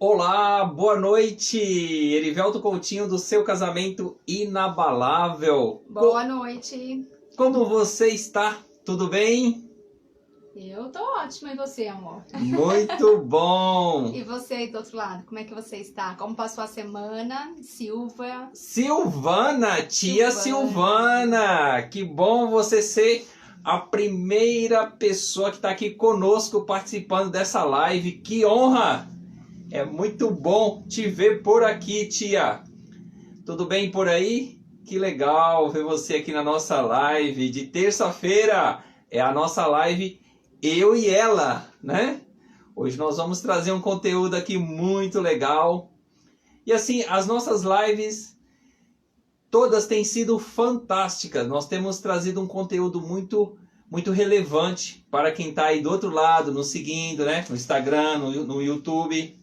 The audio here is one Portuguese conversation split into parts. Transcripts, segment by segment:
Olá, boa noite, Erivelto Coutinho do Seu Casamento Inabalável. Boa noite. Como você está? Tudo bem? Eu tô ótima, e você, amor? Muito bom! E você aí do outro lado, como é que você está? Como passou a semana? Silvana, tia Silvana, que bom você ser a primeira pessoa que está aqui conosco participando dessa live. Que honra! É muito bom te ver por aqui, tia. Tudo bem por aí? Que legal ver você aqui na nossa live de terça-feira. É a nossa live Eu e Ela, né? Hoje nós vamos trazer um conteúdo aqui muito legal. E assim, as nossas lives todas têm sido fantásticas. Nós temos trazido um conteúdo muito relevante para quem está aí do outro lado, nos seguindo, né? No Instagram, no YouTube.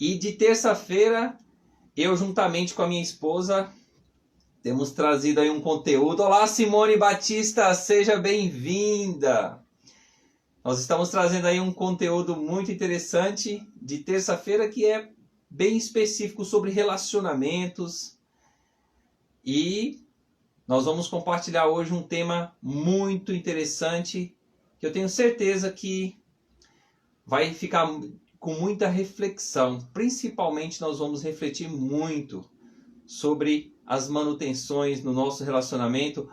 E de terça-feira, eu juntamente com a minha esposa, temos trazido aí um conteúdo. Olá, Simone Batista, seja bem-vinda! Nós estamos trazendo aí um conteúdo muito interessante de terça-feira que é bem específico sobre relacionamentos. E nós vamos compartilhar hoje um tema muito interessante que eu tenho certeza que vai ficar com muita reflexão. Principalmente nós vamos refletir muito sobre as manutenções no nosso relacionamento.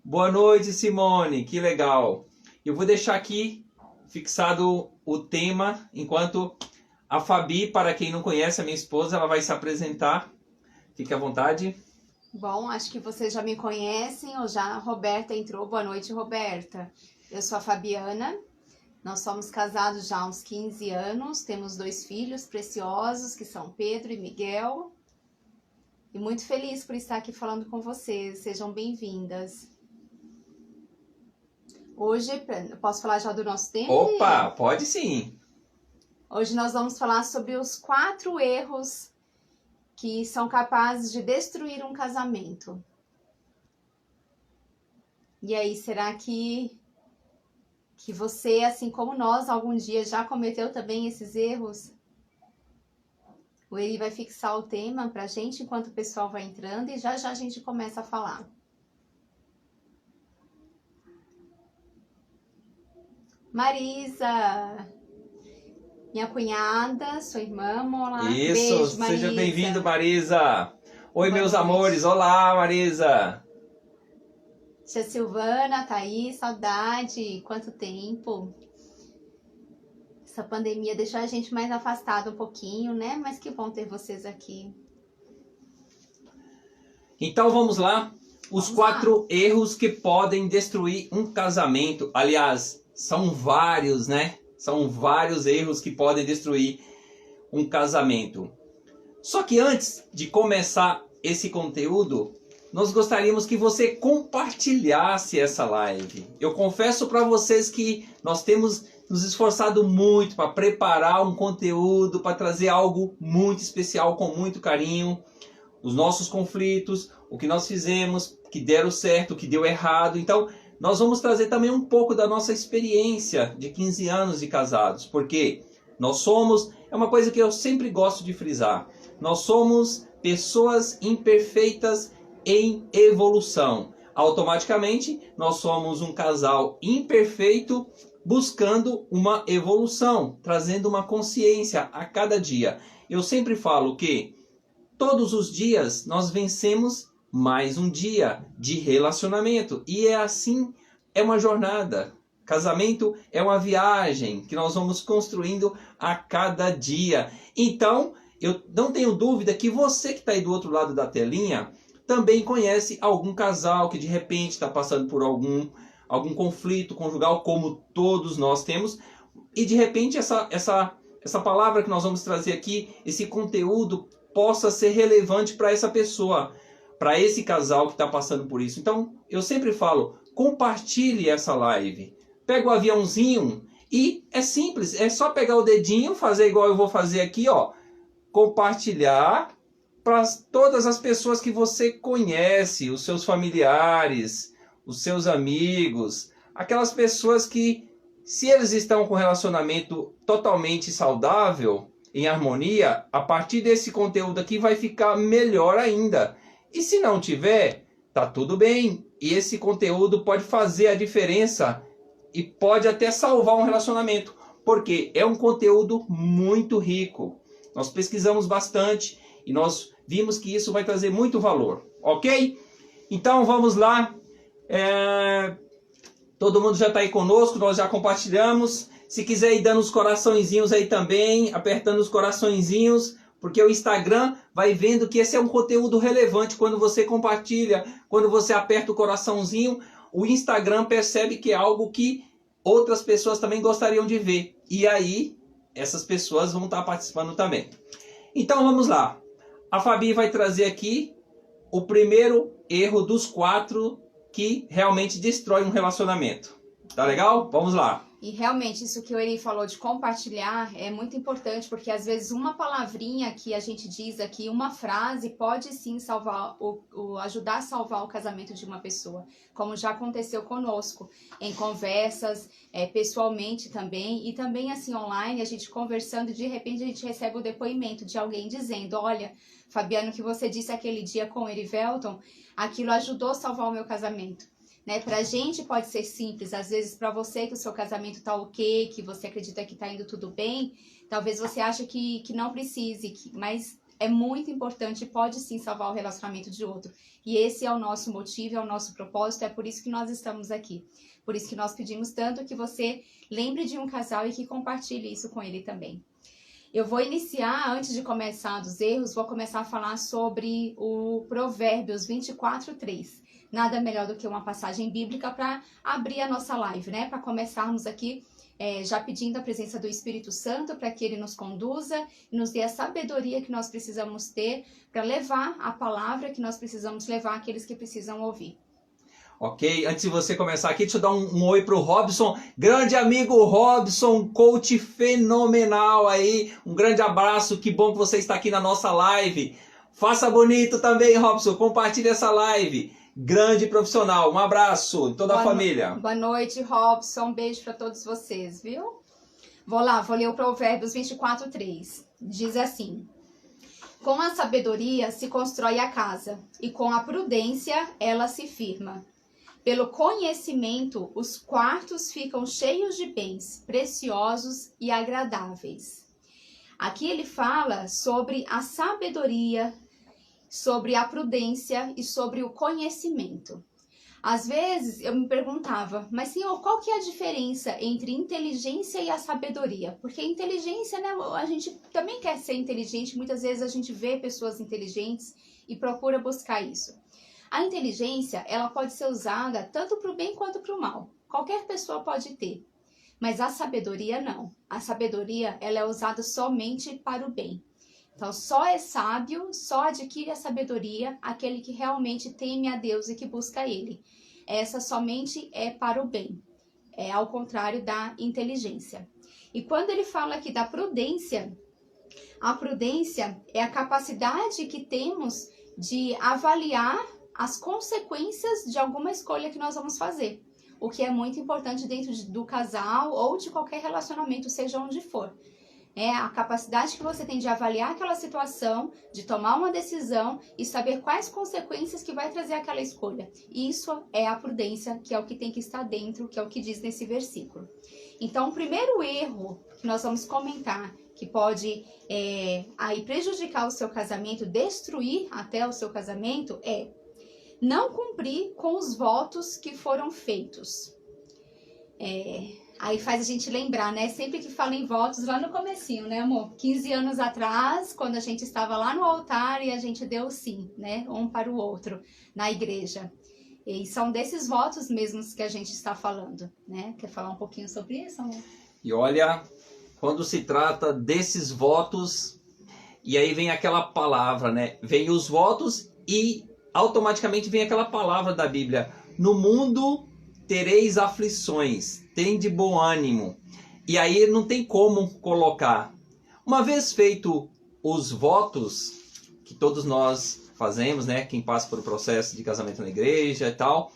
Boa noite, Simone, que legal. Eu vou deixar aqui fixado o tema, enquanto a Fabi, para quem não conhece, a minha esposa, ela vai se apresentar. Fique à vontade. Bom, acho que vocês já me conhecem, ou já a Roberta entrou. Boa noite, Roberta. Eu sou a Fabiana. Nós somos casados já há uns 15 anos, temos 2 filhos preciosos, que são Pedro e Miguel. E muito feliz por estar aqui falando com vocês. Sejam bem-vindas. Hoje, eu posso falar já do nosso tema? Opa, pode sim. Hoje nós vamos falar sobre os 4 erros que são capazes de destruir um casamento. E aí, será que você, assim como nós, algum dia já cometeu também esses erros? O Eli vai fixar o tema pra gente enquanto o pessoal vai entrando e já a gente começa a falar. Marisa, minha cunhada, sua irmã, olá. Isso, Beijo, Marisa. seja bem-vindo, Marisa. Oi, Boa meus noite. amores. Olá, Marisa. Tia Silvana, tá aí, saudade, quanto tempo. Essa pandemia deixou a gente mais afastado um pouquinho, né? Mas que bom ter vocês aqui. Então vamos lá. Os 4 erros que podem destruir um casamento. Aliás, são vários, né? São vários erros que podem destruir um casamento. Só que antes de começar esse conteúdo, nós gostaríamos que você compartilhasse essa live. Eu confesso para vocês que nós temos nos esforçado muito para preparar um conteúdo, para trazer algo muito especial, com muito carinho. Os nossos conflitos, o que nós fizemos, que deram certo, o que deu errado. Então, nós vamos trazer também um pouco da nossa experiência de 15 anos de casados. Porque nós somos, é uma coisa que eu sempre gosto de frisar, nós somos pessoas imperfeitas em evolução. Automaticamente, nós somos um casal imperfeito buscando uma evolução, trazendo uma consciência a cada dia. Eu sempre falo que todos os dias nós vencemos mais um dia de relacionamento. E é assim, é uma jornada. Casamento é uma viagem que nós vamos construindo a cada dia. Então, eu não tenho dúvida que você que está aí do outro lado da telinha também conhece algum casal que de repente está passando por algum conflito conjugal, como todos nós temos. E de repente essa palavra que nós vamos trazer aqui, esse conteúdo, possa ser relevante para essa pessoa, para esse casal que está passando por isso. Então, eu sempre falo, compartilhe essa live. Pega o aviãozinho e é simples, é só pegar o dedinho, fazer igual eu vou fazer aqui, ó. Compartilhar para todas as pessoas que você conhece, os seus familiares, os seus amigos, aquelas pessoas que, se eles estão com um relacionamento totalmente saudável, em harmonia, a partir desse conteúdo aqui vai ficar melhor ainda. E se não tiver, tá tudo bem. E esse conteúdo pode fazer a diferença e pode até salvar um relacionamento, porque é um conteúdo muito rico. Nós pesquisamos bastante e nós vimos que isso vai trazer muito valor, ok? Então vamos lá. Todo mundo já está aí conosco, nós já compartilhamos. Se quiser ir dando os coraçõezinhos aí também, apertando os coraçõezinhos, porque o Instagram vai vendo que esse é um conteúdo relevante. Quando você compartilha, quando você aperta o coraçãozinho, o Instagram percebe que é algo que outras pessoas também gostariam de ver. E aí, essas pessoas vão estar participando também. Então vamos lá. A Fabi vai trazer aqui o primeiro erro dos 4 que realmente destrói um relacionamento. Tá legal? Vamos lá. E realmente isso que o Eri falou de compartilhar é muito importante, porque às vezes uma palavrinha que a gente diz aqui, uma frase, pode sim salvar ajudar a salvar o casamento de uma pessoa, como já aconteceu conosco, em conversas, pessoalmente também, e também assim online, a gente conversando, de repente a gente recebe o depoimento de alguém dizendo: olha, Fabiano, o que você disse aquele dia com o Erivelton, aquilo ajudou a salvar o meu casamento. Pra gente pode ser simples, às vezes para você que o seu casamento tá ok, que você acredita que tá indo tudo bem, talvez você ache que não precise, mas é muito importante e pode sim salvar o relacionamento de outro. E esse é o nosso motivo, é o nosso propósito, é por isso que nós estamos aqui. Por isso que nós pedimos tanto que você lembre de um casal e que compartilhe isso com ele também. Eu vou iniciar, antes de começar dos erros, vou começar a falar sobre o Provérbios 24:3. Nada melhor do que uma passagem bíblica para abrir a nossa live, né? Para começarmos aqui já pedindo a presença do Espírito Santo para que ele nos conduza e nos dê a sabedoria que nós precisamos ter para levar a palavra que nós precisamos levar àqueles que precisam ouvir. Ok, antes de você começar aqui, deixa eu dar um oi pro Robson, grande amigo Robson, coach fenomenal aí, um grande abraço, que bom que você está aqui na nossa live. Faça bonito também, Robson, compartilhe essa live. Grande profissional, um abraço em toda a família. Boa noite, Robson, um beijo para todos vocês, viu? Vou ler o Provérbios 24:3. Diz assim: com a sabedoria se constrói a casa, e com a prudência ela se firma. Pelo conhecimento, os quartos ficam cheios de bens preciosos e agradáveis. Aqui ele fala sobre a sabedoria, sobre a prudência e sobre o conhecimento. Às vezes eu me perguntava, mas Senhor, qual que é a diferença entre inteligência e a sabedoria? Porque inteligência, né, a gente também quer ser inteligente, muitas vezes a gente vê pessoas inteligentes e procura buscar isso. A inteligência, ela pode ser usada tanto para o bem quanto para o mal. Qualquer pessoa pode ter, mas a sabedoria não. A sabedoria, ela é usada somente para o bem. Então, só é sábio, só adquire a sabedoria aquele que realmente teme a Deus e que busca Ele. Essa somente é para o bem, é ao contrário da inteligência. E quando ele fala aqui da prudência, a prudência é a capacidade que temos de avaliar as consequências de alguma escolha que nós vamos fazer. O que é muito importante dentro do casal ou de qualquer relacionamento, seja onde for. É a capacidade que você tem de avaliar aquela situação, de tomar uma decisão e saber quais consequências que vai trazer aquela escolha. Isso é a prudência, que é o que tem que estar dentro, que é o que diz nesse versículo. Então, o primeiro erro que nós vamos comentar, que pode aí prejudicar o seu casamento, destruir até o seu casamento, é não cumprir com os votos que foram feitos. Aí faz a gente lembrar, né? Sempre que fala em votos, lá no comecinho, né, amor? 15 anos atrás, quando a gente estava lá no altar e a gente deu sim, né? Um para o outro, na igreja. E são desses votos mesmos que a gente está falando, né? Quer falar um pouquinho sobre isso, amor? E olha, quando se trata desses votos, e aí vem aquela palavra, né? Vem os votos e automaticamente vem aquela palavra da Bíblia. No mundo tereis aflições, tende bom ânimo. E aí não tem como colocar. Uma vez feito os votos, que todos nós fazemos, né? Quem passa por o processo de casamento na igreja e tal.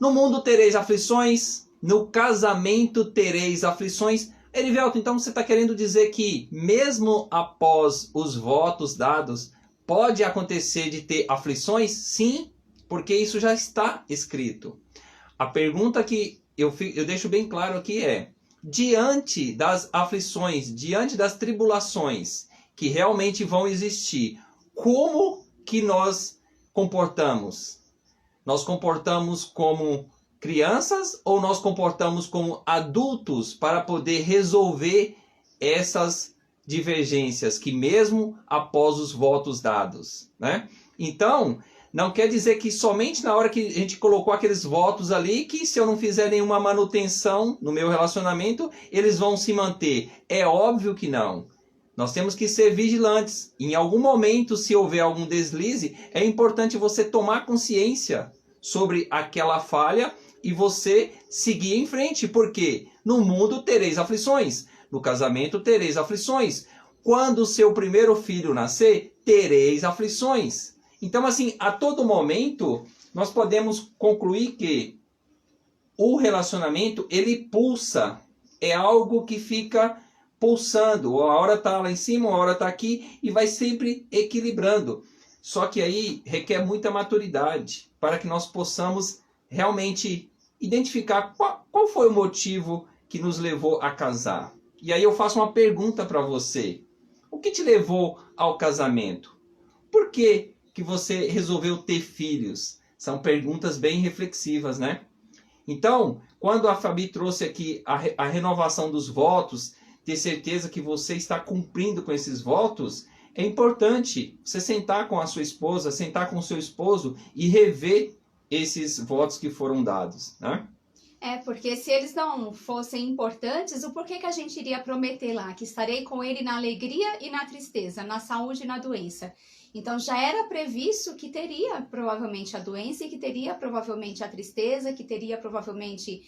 No mundo tereis aflições, no casamento tereis aflições, Erivelto, então você está querendo dizer que mesmo após os votos dados, pode acontecer de ter aflições? Sim, porque isso já está escrito. A pergunta que eu deixo bem claro aqui é, diante das aflições, diante das tribulações que realmente vão existir, como que nós comportamos? Nós comportamos como crianças ou nós comportamos como adultos para poder resolver essas divergências que mesmo após os votos dados, né? Então, não quer dizer que somente na hora que a gente colocou aqueles votos ali, que se eu não fizer nenhuma manutenção no meu relacionamento, eles vão se manter. É óbvio que não. Nós temos que ser vigilantes. Em algum momento, se houver algum deslize, é importante você tomar consciência sobre aquela falha e você seguir em frente, porque no mundo tereis aflições, no casamento tereis aflições, quando o seu primeiro filho nascer, tereis aflições. Então, assim, a todo momento, nós podemos concluir que o relacionamento, ele pulsa, é algo que fica pulsando, uma hora está lá em cima, uma hora está aqui, e vai sempre equilibrando. Só que aí requer muita maturidade para que nós possamos realmente identificar qual foi o motivo que nos levou a casar. E aí eu faço uma pergunta para você. O que te levou ao casamento? Por que você resolveu ter filhos? São perguntas bem reflexivas, né? Então, quando a Fabi trouxe aqui a renovação dos votos, ter certeza que você está cumprindo com esses votos, é importante você sentar com a sua esposa, sentar com o seu esposo e rever esses votos que foram dados, né? Porque se eles não fossem importantes, o porquê que a gente iria prometer lá? Que estarei com ele na alegria e na tristeza, na saúde e na doença. Então já era previsto que teria provavelmente a doença e que teria provavelmente a tristeza, que teria provavelmente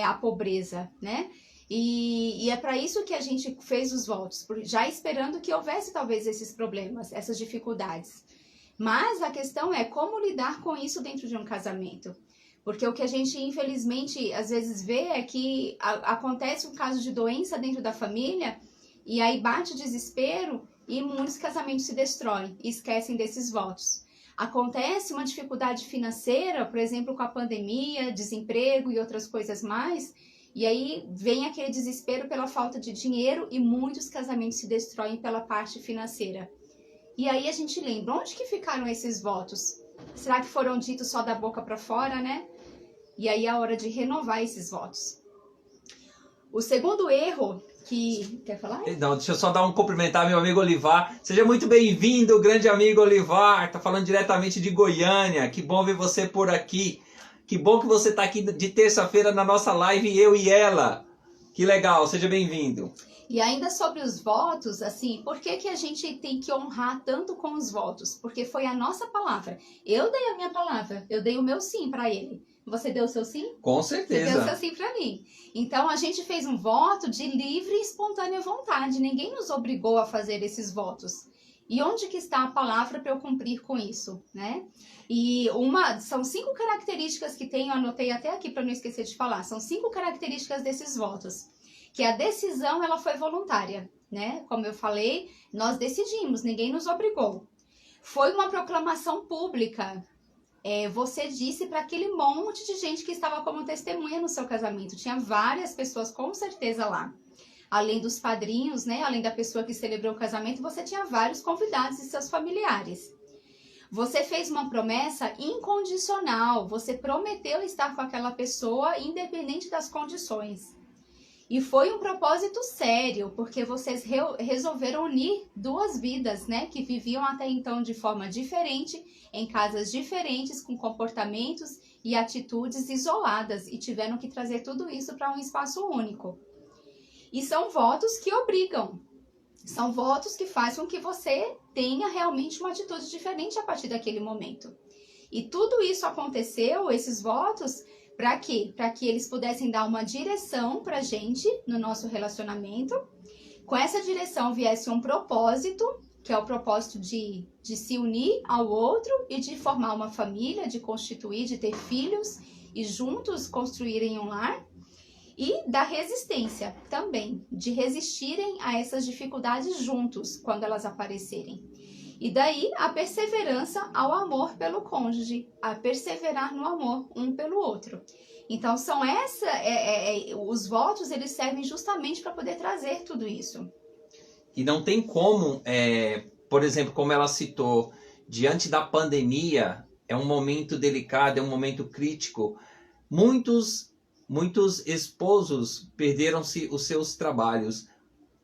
a pobreza, né? E é para isso que a gente fez os votos, já esperando que houvesse talvez esses problemas, essas dificuldades. Mas a questão é como lidar com isso dentro de um casamento. Porque o que a gente, infelizmente, às vezes vê é que acontece um caso de doença dentro da família e aí bate o desespero e muitos casamentos se destroem e esquecem desses votos. Acontece uma dificuldade financeira, por exemplo, com a pandemia, desemprego e outras coisas mais, e aí vem aquele desespero pela falta de dinheiro e muitos casamentos se destroem pela parte financeira. E aí a gente lembra, onde que ficaram esses votos? Será que foram ditos só da boca para fora, né? E aí é a hora de renovar esses votos. O segundo erro que... Quer falar? Não, deixa eu só dar um cumprimentar meu amigo Olivar. Seja muito bem-vindo, grande amigo Olivar. Tá falando diretamente de Goiânia. Que bom ver você por aqui. Que bom que você tá aqui de terça-feira na nossa live, eu e ela. Que legal, seja bem-vindo. E ainda sobre os votos, assim, por que a gente tem que honrar tanto com os votos? Porque foi a nossa palavra. Eu dei a minha palavra, eu dei o meu sim para ele. Você deu o seu sim? Com certeza. Você deu o seu sim para mim. Então, a gente fez um voto de livre e espontânea vontade. Ninguém nos obrigou a fazer esses votos. E onde que está a palavra para eu cumprir com isso, né? E são 5 características que tem, eu anotei até aqui para não esquecer de falar. São 5 características desses votos. Que a decisão, ela foi voluntária, né? Como eu falei, nós decidimos, ninguém nos obrigou. Foi uma proclamação pública. Você disse para aquele monte de gente que estava como testemunha no seu casamento. Tinha várias pessoas, com certeza, lá. Além dos padrinhos, né? Além da pessoa que celebrou o casamento, você tinha vários convidados e seus familiares. Você fez uma promessa incondicional. Você prometeu estar com aquela pessoa, independente das condições. E foi um propósito sério, porque vocês resolveram unir 2 vidas, né? Que viviam até então de forma diferente, em casas diferentes, com comportamentos e atitudes isoladas, e tiveram que trazer tudo isso para um espaço único. E são votos que obrigam. São votos que fazem com que você tenha realmente uma atitude diferente a partir daquele momento. E tudo isso aconteceu, esses votos... Para quê? Para que eles pudessem dar uma direção para a gente no nosso relacionamento. Com essa direção viesse um propósito, que é o propósito de se unir ao outro e de formar uma família, de constituir, de ter filhos e juntos construírem um lar. E da resistência também, de resistirem a essas dificuldades juntos quando elas aparecerem. E daí a perseverança ao amor pelo cônjuge, a perseverar no amor um pelo outro. Então são os votos, eles servem justamente para poder trazer tudo isso. E não tem como, por exemplo, como ela citou, diante da pandemia, é um momento delicado, é um momento crítico. Muitos esposos perderam-se os seus trabalhos.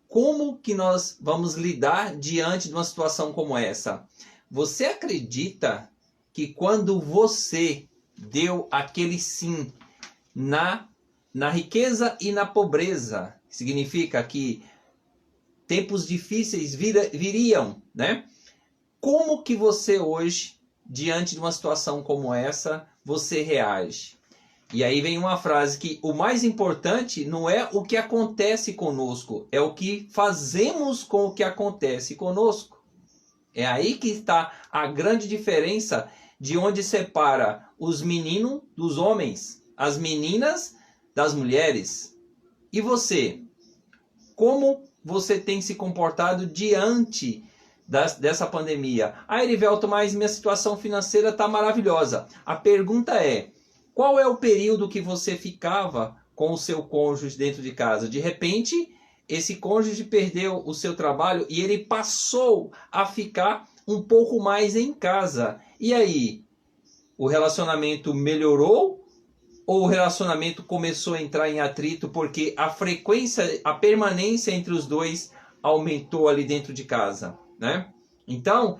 Como que nós vamos lidar diante de uma situação como essa? Você acredita que quando você deu aquele sim na riqueza e na pobreza, significa que tempos difíceis viriam, né? Como que você hoje, diante de uma situação como essa, você reage? E aí vem uma frase que o mais importante não é o que acontece conosco, é o que fazemos com o que acontece conosco. É aí que está a grande diferença de onde separa os meninos dos homens, as meninas das mulheres. E você? Como você tem se comportado diante dessa pandemia? Ah, Erivelto, mas minha situação financeira está maravilhosa. A pergunta é, qual é o período que você ficava com o seu cônjuge dentro de casa? De repente, esse cônjuge perdeu o seu trabalho e ele passou a ficar um pouco mais em casa. E aí, o relacionamento melhorou ou o relacionamento começou a entrar em atrito porque a frequência, a permanência entre os dois aumentou ali dentro de casa, né? Então,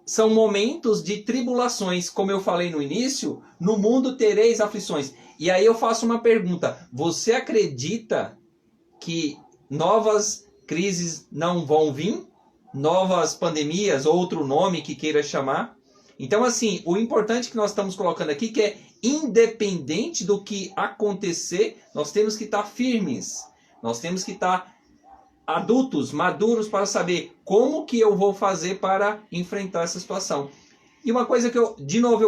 são momentos de tribulações, como eu falei no início, no mundo tereis aflições. E aí eu faço uma pergunta, você acredita que novas crises não vão vir? Novas pandemias, outro nome que queira chamar? Então, assim, o importante que nós estamos colocando aqui que é, independente do que acontecer, nós temos que estar firmes. Nós temos que estar adultos, maduros, para saber como que eu vou fazer para enfrentar essa situação. E uma coisa que eu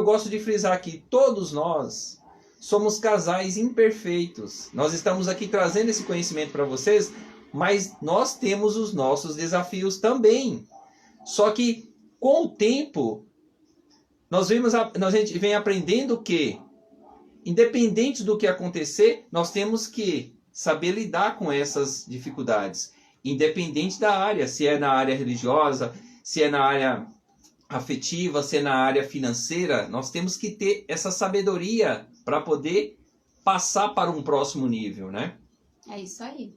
gosto de frisar aqui, todos nós somos casais imperfeitos. Nós estamos aqui trazendo esse conhecimento para vocês, mas nós temos os nossos desafios também. Só que com o tempo, a gente vem aprendendo que, independente do que acontecer, nós temos que saber lidar com essas dificuldades. Independente da área, se é na área religiosa, se é na área afetiva, se é na área financeira, nós temos que ter essa sabedoria para poder passar para um próximo nível, né? É isso aí.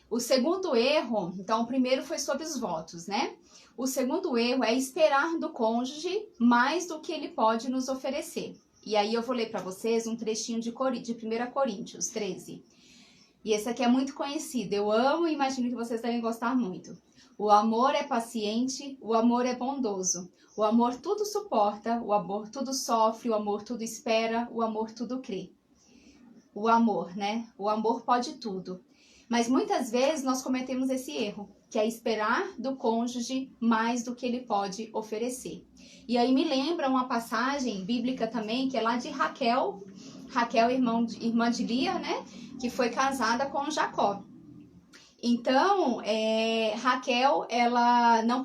O segundo erro, então o primeiro foi sobre os votos, né? O segundo erro é esperar do cônjuge mais do que ele pode nos oferecer. E aí eu vou ler para vocês um trechinho de 1 Coríntios 13. E esse aqui é muito conhecido, eu amo e imagino que vocês devem gostar muito. O amor é paciente, o amor é bondoso. O amor tudo suporta, o amor tudo sofre, o amor tudo espera, o amor tudo crê. O amor, né? O amor pode tudo. Mas muitas vezes nós cometemos esse erro, que é esperar do cônjuge mais do que ele pode oferecer. E aí me lembra uma passagem bíblica também, que é lá de Raquel, irmã de Lia, né? Que foi casada com Jacó. Então, Raquel, ela não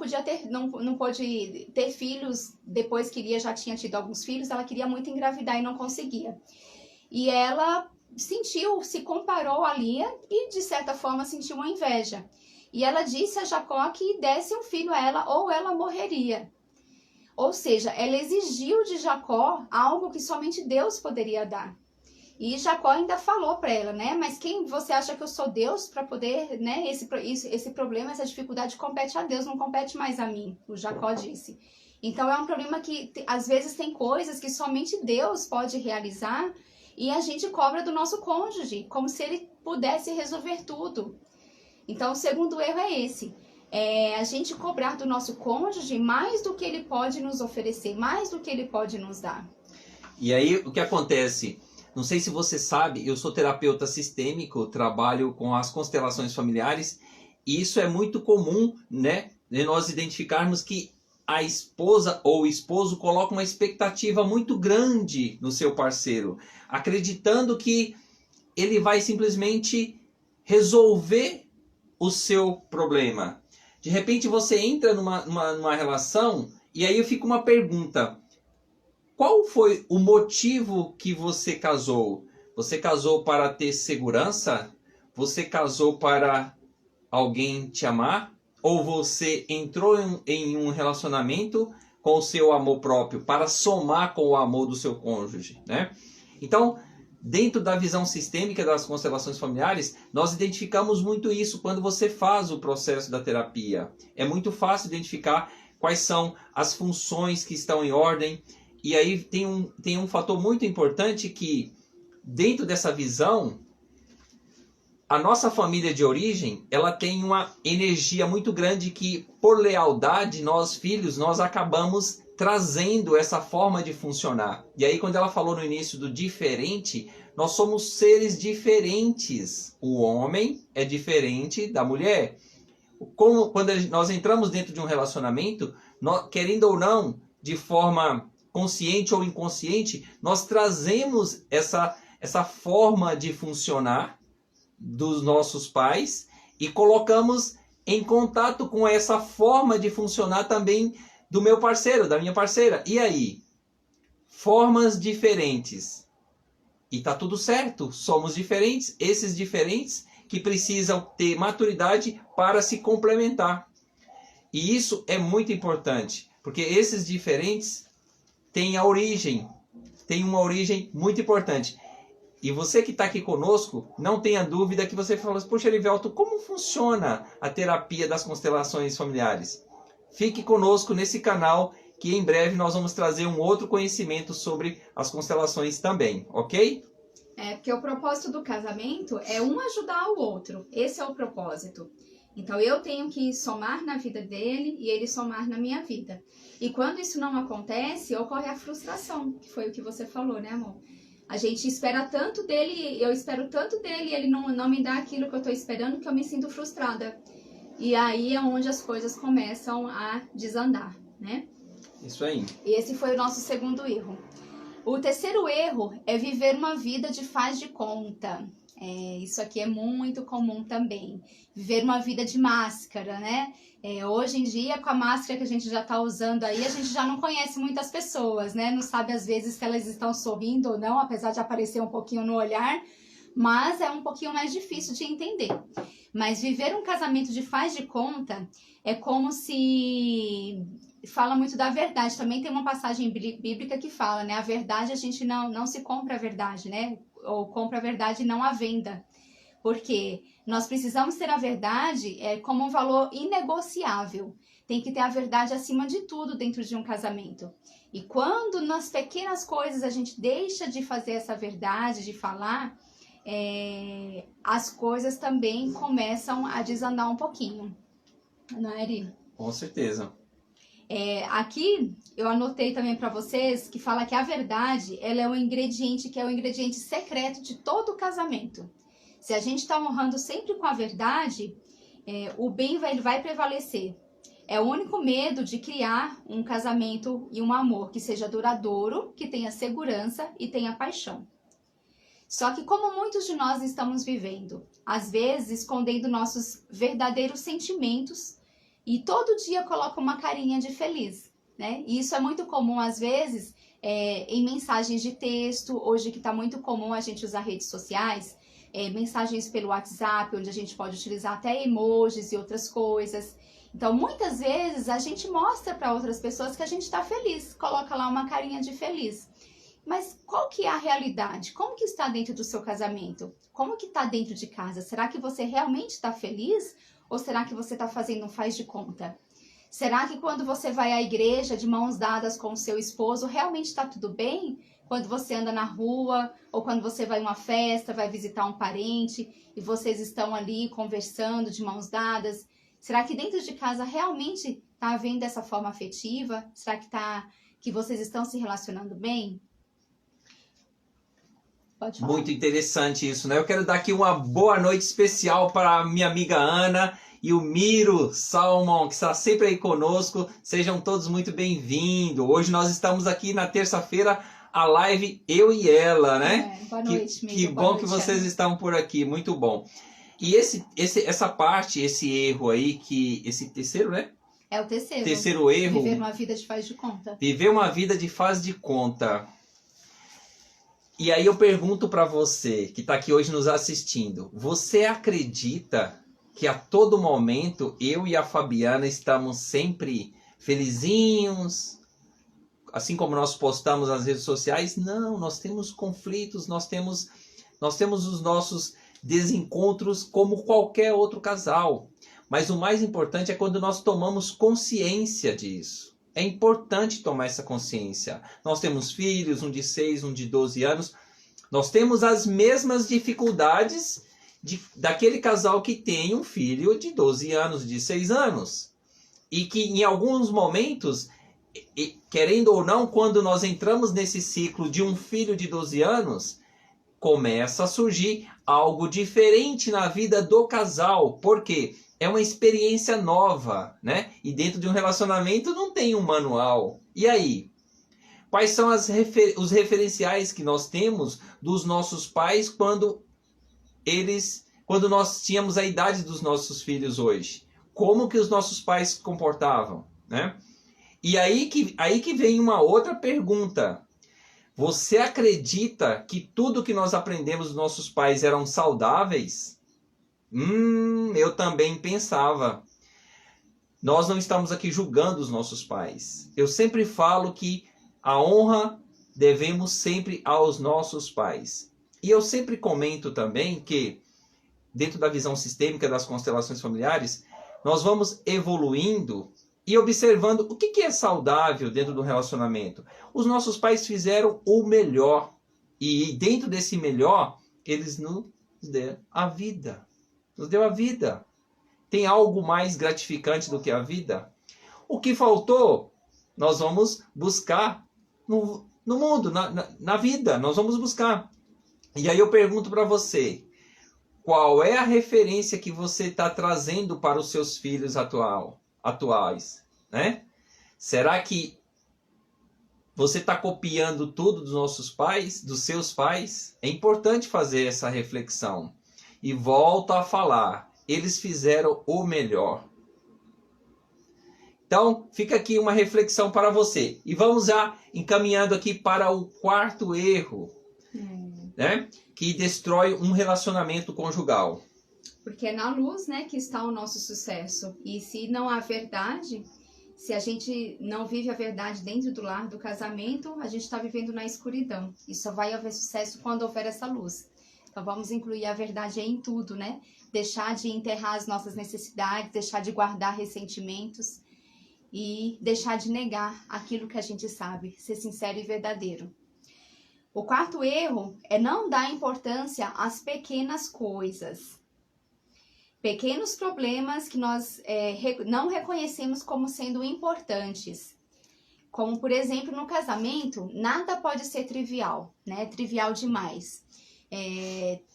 pôde ter filhos depois que Lia já tinha tido alguns filhos, ela queria muito engravidar e não conseguia. E ela se comparou a Lia e, de certa forma, sentiu uma inveja. E ela disse a Jacó que desse um filho a ela ou ela morreria. Ou seja, ela exigiu de Jacó algo que somente Deus poderia dar. E Jacó ainda falou para ela, né? Mas quem você acha que eu sou Deus para poder, né? Esse problema, essa dificuldade compete a Deus, não compete mais a mim, o Jacó disse. Então é um problema que às vezes tem coisas que somente Deus pode realizar e a gente cobra do nosso cônjuge, como se ele pudesse resolver tudo. Então o segundo erro é esse. A gente cobrar do nosso cônjuge mais do que ele pode nos oferecer, mais do que ele pode nos dar. E aí o que acontece? Não sei se você sabe, eu sou terapeuta sistêmico, trabalho com as constelações familiares, e isso é muito comum, né? De nós identificarmos que a esposa ou o esposo coloca uma expectativa muito grande no seu parceiro, acreditando que ele vai simplesmente resolver o seu problema. De repente você entra numa relação e aí fica uma pergunta. Qual foi o motivo que você casou? Você casou para ter segurança? Você casou para alguém te amar? Ou você entrou em um relacionamento com o seu amor próprio para somar com o amor do seu cônjuge, né? Então, dentro da visão sistêmica das constelações familiares, nós identificamos muito isso quando você faz o processo da terapia. É muito fácil identificar quais são as funções que estão em ordem. E aí tem um fator muito importante que, dentro dessa visão, a nossa família de origem, ela tem uma energia muito grande que, por lealdade, nós filhos, nós acabamos trazendo essa forma de funcionar. E aí, quando ela falou no início do diferente, nós somos seres diferentes. O homem é diferente da mulher. Quando nós entramos dentro de um relacionamento, querendo ou não, de forma consciente ou inconsciente, nós trazemos essa forma de funcionar dos nossos pais e colocamos em contato com essa forma de funcionar também do meu parceiro, da minha parceira. E aí? Formas diferentes. E tá tudo certo, somos diferentes, esses diferentes que precisam ter maturidade para se complementar. E isso é muito importante, porque esses diferentes têm uma origem muito importante. E você que está aqui conosco, não tenha dúvida que você fala assim, poxa, Erivelto, como funciona a terapia das constelações familiares? Fique conosco nesse canal, que em breve nós vamos trazer um outro conhecimento sobre as constelações também, ok? Porque o propósito do casamento é um ajudar o outro. Esse é o propósito. Então eu tenho que somar na vida dele e ele somar na minha vida. E quando isso não acontece, ocorre a frustração, que foi o que você falou, né, amor? A gente espera tanto dele, eu espero tanto dele, e ele não me dá aquilo que eu estou esperando, que eu me sinto frustrada. E aí é onde as coisas começam a desandar, né? Isso aí. E esse foi o nosso segundo erro. O terceiro erro é viver uma vida de faz de conta. Isso aqui é muito comum também. Viver uma vida de máscara, né? Hoje em dia, com a máscara que a gente já está usando aí, a gente já não conhece muitas pessoas, né? Não sabe às vezes se elas estão sorrindo ou não, apesar de aparecer um pouquinho no olhar, mas é um pouquinho mais difícil de entender. Mas viver um casamento de faz de conta é como se... Fala muito da verdade. Também tem uma passagem bíblica que fala, né? A verdade, a gente não se compra a verdade, né? Ou compra a verdade e não a venda. Porque nós precisamos ter a verdade como um valor inegociável. Tem que ter a verdade acima de tudo dentro de um casamento. E quando nas pequenas coisas a gente deixa de fazer essa verdade, de falar, as coisas também começam a desandar um pouquinho. Não é, Eri? Com certeza. Aqui eu anotei também para vocês que fala que a verdade, ela é um ingrediente que é o ingrediente secreto de todo o casamento. Se a gente está honrando sempre com a verdade, o bem vai prevalecer. É o único medo de criar um casamento e um amor que seja duradouro, que tenha segurança e tenha paixão. Só que como muitos de nós estamos vivendo, às vezes escondendo nossos verdadeiros sentimentos, e todo dia coloca uma carinha de feliz, né? E isso é muito comum, às vezes, em mensagens de texto. Hoje que está muito comum a gente usar redes sociais, mensagens pelo WhatsApp, onde a gente pode utilizar até emojis e outras coisas. Então, muitas vezes, a gente mostra para outras pessoas que a gente está feliz, coloca lá uma carinha de feliz. Mas qual que é a realidade? Como que está dentro do seu casamento? Como que está dentro de casa? Será que você realmente está feliz? Ou será que você está fazendo um faz de conta? Será que quando você vai à igreja de mãos dadas com o seu esposo, realmente está tudo bem? Quando você anda na rua, ou quando você vai a uma festa, vai visitar um parente, e vocês estão ali conversando de mãos dadas, será que dentro de casa realmente está havendo essa forma afetiva? Será que vocês estão se relacionando bem? Pode falar. Muito interessante isso, né? Eu quero dar aqui uma boa noite especial para a minha amiga Ana e o Miro Salmon, que está sempre aí conosco. Sejam todos muito bem-vindos. Hoje nós estamos aqui na terça-feira a live eu e ela, né? Boa noite, amigo. Que Boa bom noite, que vocês amigo. estão por aqui, muito bom. E essa parte, esse erro aí, esse terceiro, né? É o terceiro. Terceiro erro. Viver uma vida de faz de conta. Viver uma vida de faz de conta. E aí eu pergunto para você, que está aqui hoje nos assistindo, você acredita que a todo momento eu e a Fabiana estamos sempre felizinhos? Assim como nós postamos nas redes sociais? Não, nós temos conflitos, nós temos os nossos desencontros como qualquer outro casal. Mas o mais importante é quando nós tomamos consciência disso. É importante tomar essa consciência. Nós temos filhos, um de 6, um de 12 anos. Nós temos as mesmas dificuldades daquele casal que tem um filho de 12 anos, de 6 anos. E que em alguns momentos, querendo ou não, quando nós entramos nesse ciclo de um filho de 12 anos, começa a surgir algo diferente na vida do casal. Por quê? É uma experiência nova, né? E dentro de um relacionamento não tem um manual. E aí? Quais são os referenciais que nós temos dos nossos pais quando nós tínhamos a idade dos nossos filhos hoje? Como que os nossos pais se comportavam, né? E aí que vem uma outra pergunta. Você acredita que tudo que nós aprendemos dos nossos pais eram saudáveis? Eu também pensava. Nós não estamos aqui julgando os nossos pais. Eu sempre falo que a honra devemos sempre aos nossos pais. E eu sempre comento também que, dentro da visão sistêmica das constelações familiares, nós vamos evoluindo e observando o que é saudável dentro do relacionamento. Os nossos pais fizeram o melhor. E dentro desse melhor, eles nos deram a vida. Nos deu a vida. Tem algo mais gratificante do que a vida? O que faltou, nós vamos buscar no mundo, na vida. Nós vamos buscar. E aí eu pergunto para você, qual é a referência que você está trazendo para os seus filhos atuais? Né? Será que você está copiando tudo dos nossos pais, dos seus pais? É importante fazer essa reflexão. E volto a falar, eles fizeram o melhor. Então, fica aqui uma reflexão para você. E vamos já encaminhando aqui para o quarto erro, né? Que destrói um relacionamento conjugal. Porque é na luz, né, que está o nosso sucesso. E se não há verdade, se a gente não vive a verdade dentro do lar, do casamento, a gente está vivendo na escuridão. E só vai haver sucesso quando houver essa luz. Então vamos incluir a verdade em tudo, né? Deixar de enterrar as nossas necessidades, deixar de guardar ressentimentos e deixar de negar aquilo que a gente sabe, ser sincero e verdadeiro. O quarto erro é não dar importância às pequenas coisas. Pequenos problemas que nós não reconhecemos como sendo importantes. Como, por exemplo, no casamento, nada pode ser trivial, né? Trivial demais.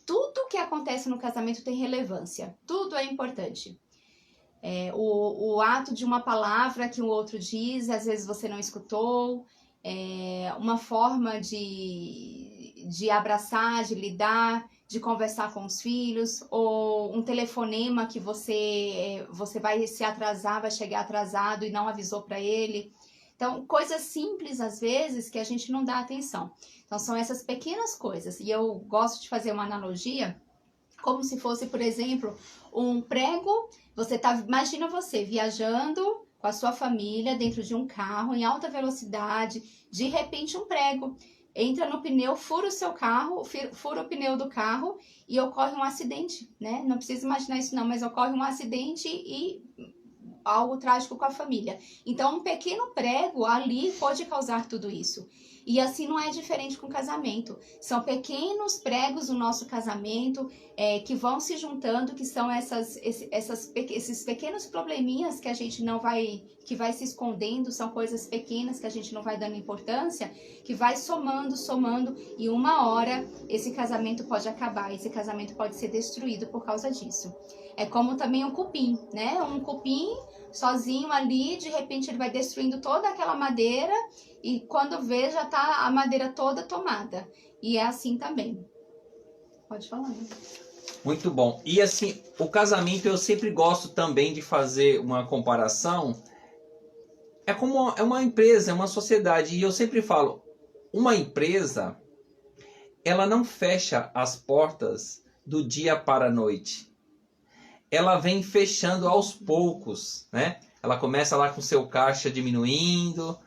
Tudo que acontece no casamento tem relevância. Tudo é importante. O ato de uma palavra que o outro diz, às vezes você não escutou. Uma forma de abraçar, de lidar, de conversar com os filhos, ou um telefonema que você vai se atrasar, vai chegar atrasado e não avisou para ele. Então, coisas simples às vezes que a gente não dá atenção. Então, são essas pequenas coisas. E eu gosto de fazer uma analogia, como se fosse, por exemplo, um prego. Imagina você viajando com a sua família dentro de um carro em alta velocidade, de repente um prego entra no pneu, fura o seu carro, fura o pneu do carro e ocorre um acidente, né? Não precisa imaginar isso não, mas ocorre um acidente e algo trágico com a família. Então, um pequeno prego ali pode causar tudo isso. E assim não é diferente com o casamento. São pequenos pregos no nosso casamento que vão se juntando, que são esses pequenos probleminhas que a gente não vai, que vai se escondendo, são coisas pequenas que a gente não vai dando importância, que vai somando, e uma hora esse casamento pode acabar, esse casamento pode ser destruído por causa disso. É como também um cupim, né? Um cupim sozinho ali, de repente ele vai destruindo toda aquela madeira e quando vê já tá a madeira toda tomada. E é assim também. Pode falar. Muito bom. E assim, o casamento eu sempre gosto também de fazer uma comparação. É como uma empresa, é uma sociedade. E eu sempre falo, uma empresa, ela não fecha as portas do dia para a noite. Ela vem fechando aos poucos, né? Ela começa lá com seu caixa diminuindo,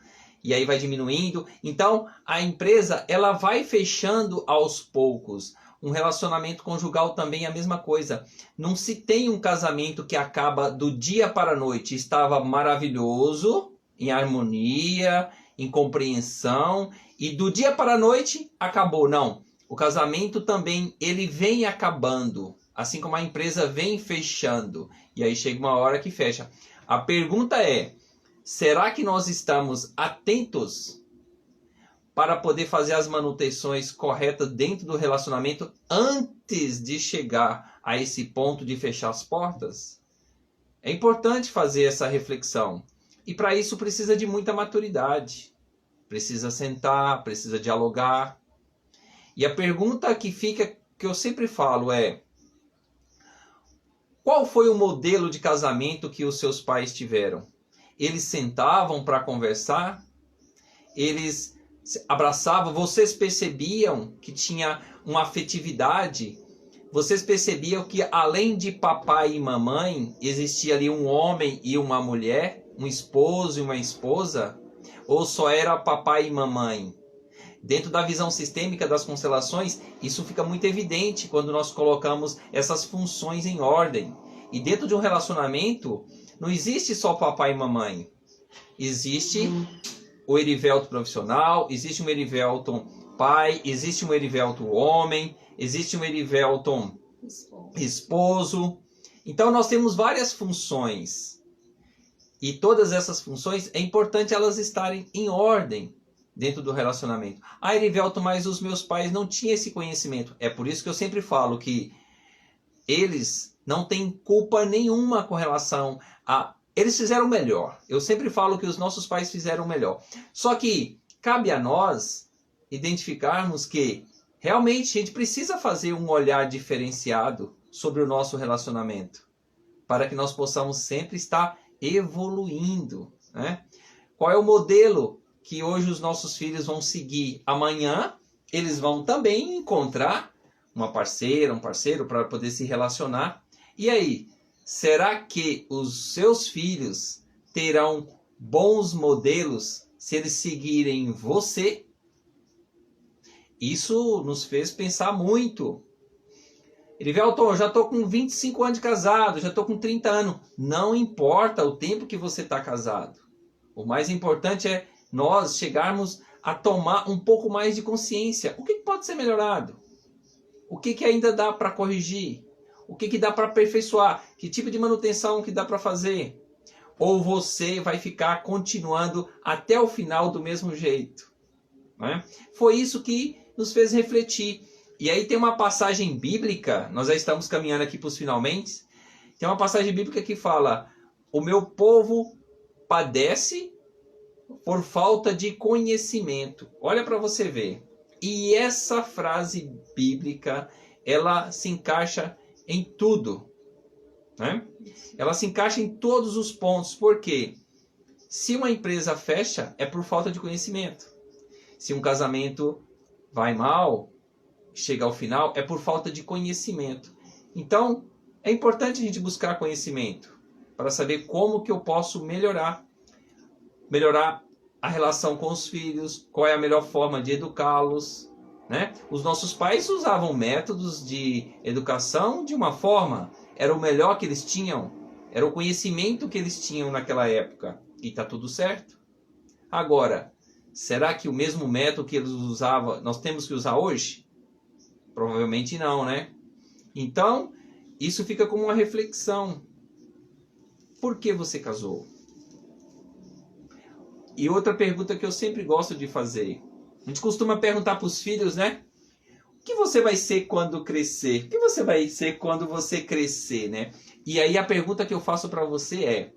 e aí vai diminuindo. Então, a empresa, ela vai fechando aos poucos. Um relacionamento conjugal também é a mesma coisa. Não se tem um casamento que acaba do dia para a noite. Estava maravilhoso, em harmonia, em compreensão, e do dia para a noite acabou. Não. O casamento também, ele vem acabando. Assim como a empresa vem fechando. E aí chega uma hora que fecha. A pergunta é, será que nós estamos atentos para poder fazer as manutenções corretas dentro do relacionamento antes de chegar a esse ponto de fechar as portas? É importante fazer essa reflexão. E para isso precisa de muita maturidade. Precisa sentar, precisa dialogar. E a pergunta que fica, que eu sempre falo é, qual foi o modelo de casamento que os seus pais tiveram? Eles sentavam para conversar? Eles abraçavam? Vocês percebiam que tinha uma afetividade? Vocês percebiam que além de papai e mamãe, existia ali um homem e uma mulher? Um esposo e uma esposa? Ou só era papai e mamãe? Dentro da visão sistêmica das constelações, isso fica muito evidente quando nós colocamos essas funções em ordem. E dentro de um relacionamento, não existe só papai e mamãe. Existe o Erivelto profissional, existe um Erivelton pai, existe um Erivelton homem, existe um Erivelton esposo. Então nós temos várias funções. E todas essas funções, é importante elas estarem em ordem dentro do relacionamento. Ah, Erivelton, mas os meus pais não tinham esse conhecimento. É por isso que eu sempre falo que eles não têm culpa nenhuma com relação a... Eles fizeram o melhor. Eu sempre falo que os nossos pais fizeram o melhor. Só que cabe a nós identificarmos que realmente a gente precisa fazer um olhar diferenciado sobre o nosso relacionamento, para que nós possamos sempre estar evoluindo, né? Qual é o modelo que hoje os nossos filhos vão seguir? Amanhã eles vão também encontrar uma parceira, um parceiro para poder se relacionar. E aí, será que os seus filhos terão bons modelos se eles seguirem você? Isso nos fez pensar muito. Erivelton, eu já estou com 25 anos de casado, já estou com 30 anos. Não importa o tempo que você está casado. O mais importante é nós chegarmos a tomar um pouco mais de consciência. O que pode ser melhorado? O que ainda dá para corrigir? O que dá para aperfeiçoar? Que tipo de manutenção que dá para fazer? Ou você vai ficar continuando até o final do mesmo jeito? Né? Foi isso que nos fez refletir. E aí tem uma passagem bíblica, nós já estamos caminhando aqui para os finalmente, tem uma passagem bíblica que fala, o meu povo padece por falta de conhecimento. Olha para você ver. E essa frase bíblica, ela se encaixa em tudo. Né? Ela se encaixa em todos os pontos. Por quê? Se uma empresa fecha, é por falta de conhecimento. Se um casamento vai mal, chega ao final, é por falta de conhecimento. Então, é importante a gente buscar conhecimento para saber como que eu posso melhorar a relação com os filhos, qual é a melhor forma de educá-los, né? Os nossos pais usavam métodos de educação de uma forma, era o melhor que eles tinham, era o conhecimento que eles tinham naquela época, e está tudo certo. Agora, será que o mesmo método que eles usavam, nós temos que usar hoje? Provavelmente não, né? Então, isso fica como uma reflexão. Por que você casou? E outra pergunta que eu sempre gosto de fazer. A gente costuma perguntar para os filhos, né? O que você vai ser quando crescer? O que você vai ser quando você crescer, né? E aí a pergunta que eu faço para você é: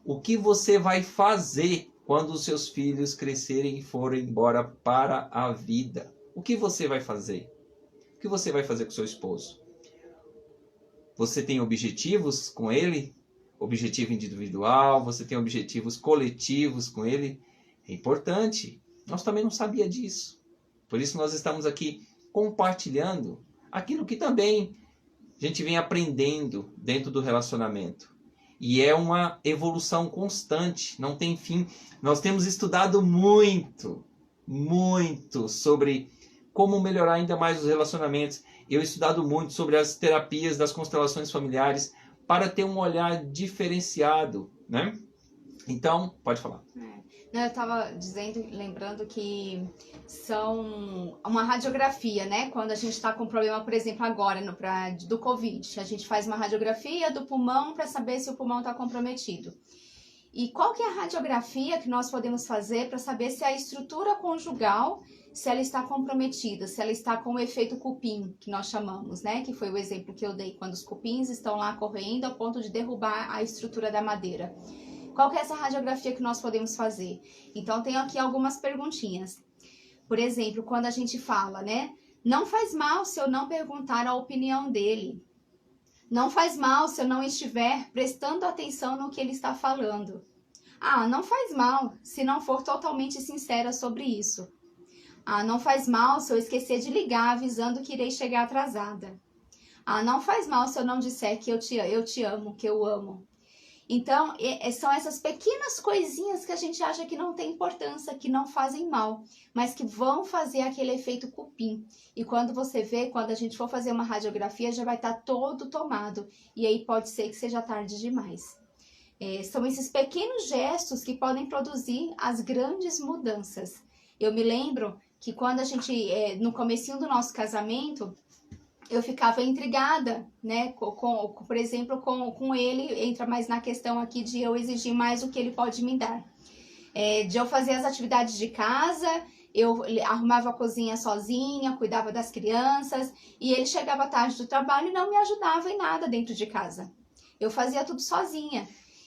O que você vai fazer quando os seus filhos crescerem e forem embora para a vida? O que você vai fazer? O que você vai fazer com seu esposo? Você tem objetivos com ele? Objetivo individual? Você tem objetivos coletivos com ele? É importante. Nós também não sabia disso. Por isso nós estamos aqui compartilhando aquilo que também a gente vem aprendendo dentro do relacionamento. E é uma evolução constante, não tem fim. Nós temos estudado muito sobre como melhorar ainda mais os relacionamentos. Eu he estudado muito sobre as terapias das constelações familiares para ter um olhar diferenciado, né? Então, pode falar. Não, eu estava lembrando que são uma radiografia, né? Quando a gente está com problema, por exemplo, agora do Covid, a gente faz uma radiografia do pulmão para saber se o pulmão está comprometido. E qual que é a radiografia que nós podemos fazer para saber se a estrutura conjugal, se ela está comprometida, se ela está com o efeito cupim, que nós chamamos, né? Que foi o exemplo que eu dei, quando os cupins estão lá correndo a ponto de derrubar a estrutura da madeira. Qual que é essa radiografia que nós podemos fazer? Então, tenho aqui algumas perguntinhas. Por exemplo, quando a gente fala, né? Não faz mal se eu não perguntar a opinião dele. Não faz mal se eu não estiver prestando atenção no que ele está falando. Ah, não faz mal se não for totalmente sincera sobre isso. Ah, não faz mal se eu esquecer de ligar avisando que irei chegar atrasada. Ah, não faz mal se eu não disser que eu te amo, que eu amo. Então, são essas pequenas coisinhas que a gente acha que não tem importância, que não fazem mal, mas que vão fazer aquele efeito cupim. E quando você vê, quando a gente for fazer uma radiografia, já vai estar todo tomado. E aí pode ser que seja tarde demais. São esses pequenos gestos que podem produzir as grandes mudanças. Eu me lembro que quando a gente, no comecinho do nosso casamento, eu ficava intrigada, né, por exemplo, com ele, entra mais na questão aqui de eu exigir mais do que ele pode me dar. De eu fazer as atividades de casa, eu arrumava a cozinha sozinha, cuidava das crianças, e ele chegava tarde do trabalho e não me ajudava em nada dentro de casa. Eu fazia tudo sozinha.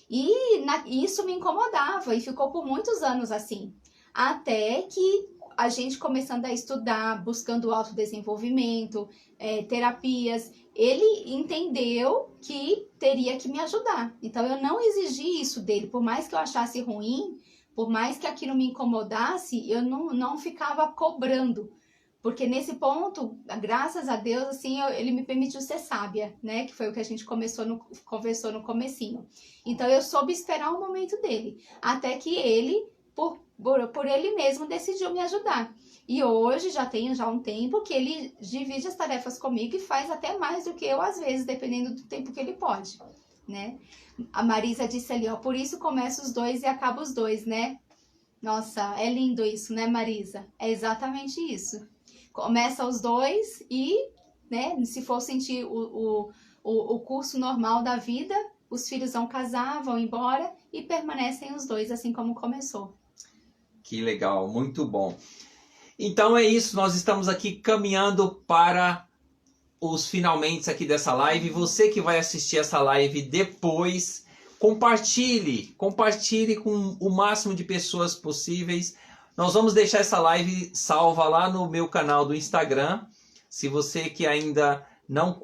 E isso me incomodava, e ficou por muitos anos assim. Até que a gente começando a estudar, buscando autodesenvolvimento, terapias, ele entendeu que teria que me ajudar. Então, eu não exigi isso dele. Por mais que eu achasse ruim, por mais que aquilo me incomodasse, eu não ficava cobrando. Porque nesse ponto, graças a Deus, assim, ele me permitiu ser sábia, né? Que foi o que a gente conversou no comecinho. Então, eu soube esperar o momento dele. Até que ele, por ele mesmo, decidiu me ajudar. E hoje já tenho um tempo que ele divide as tarefas comigo e faz até mais do que eu, às vezes, dependendo do tempo que ele pode, né? A Marisa disse ali, ó, por isso começa os dois e acaba os dois, né? Nossa, é lindo isso, né, Marisa? É exatamente isso. Começa os dois e, né, se for sentir o curso normal da vida, os filhos vão casar, vão embora e permanecem os dois, assim como começou. Que legal, muito bom. Então é isso, nós estamos aqui caminhando para os finalmente aqui dessa live. Você que vai assistir essa live depois, compartilhe com o máximo de pessoas possíveis. Nós vamos deixar essa live salva lá no meu canal do Instagram. Se você que ainda não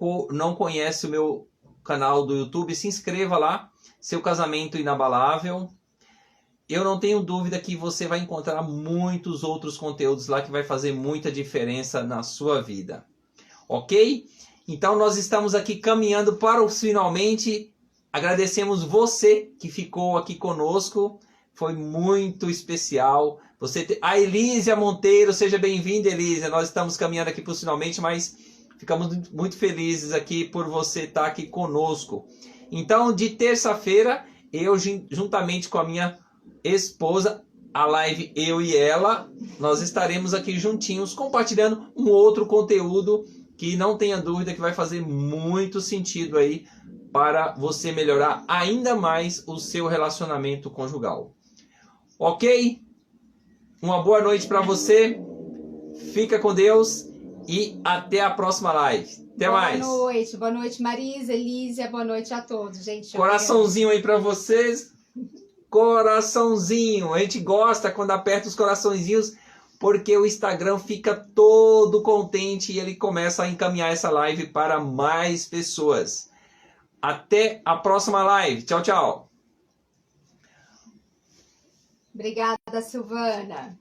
conhece o meu canal do YouTube, se inscreva lá, Seu Casamento Inabalável. Eu não tenho dúvida que você vai encontrar muitos outros conteúdos lá que vai fazer muita diferença na sua vida. Ok? Então nós estamos aqui caminhando para os finalmente. Agradecemos você que ficou aqui conosco. Foi muito especial. A Elísia Monteiro, seja bem-vinda, Elísia. Nós estamos caminhando aqui para os finalmente, mas ficamos muito felizes aqui por você estar aqui conosco. Então, de terça-feira, eu juntamente com a minha esposa, a live Eu e Ela, nós estaremos aqui juntinhos compartilhando um outro conteúdo que não tenha dúvida que vai fazer muito sentido aí para você melhorar ainda mais o seu relacionamento conjugal. Ok? Uma boa noite para você, fica com Deus e até a próxima live. Até mais. Boa noite Marisa, Elísia, boa noite a todos, gente. Coraçãozinho aí para vocês. Coraçãozinho. A gente gosta quando aperta os coraçõezinhos, porque o Instagram fica todo contente e ele começa a encaminhar essa live para mais pessoas. Até a próxima live. Tchau, tchau. Obrigada, Silvana.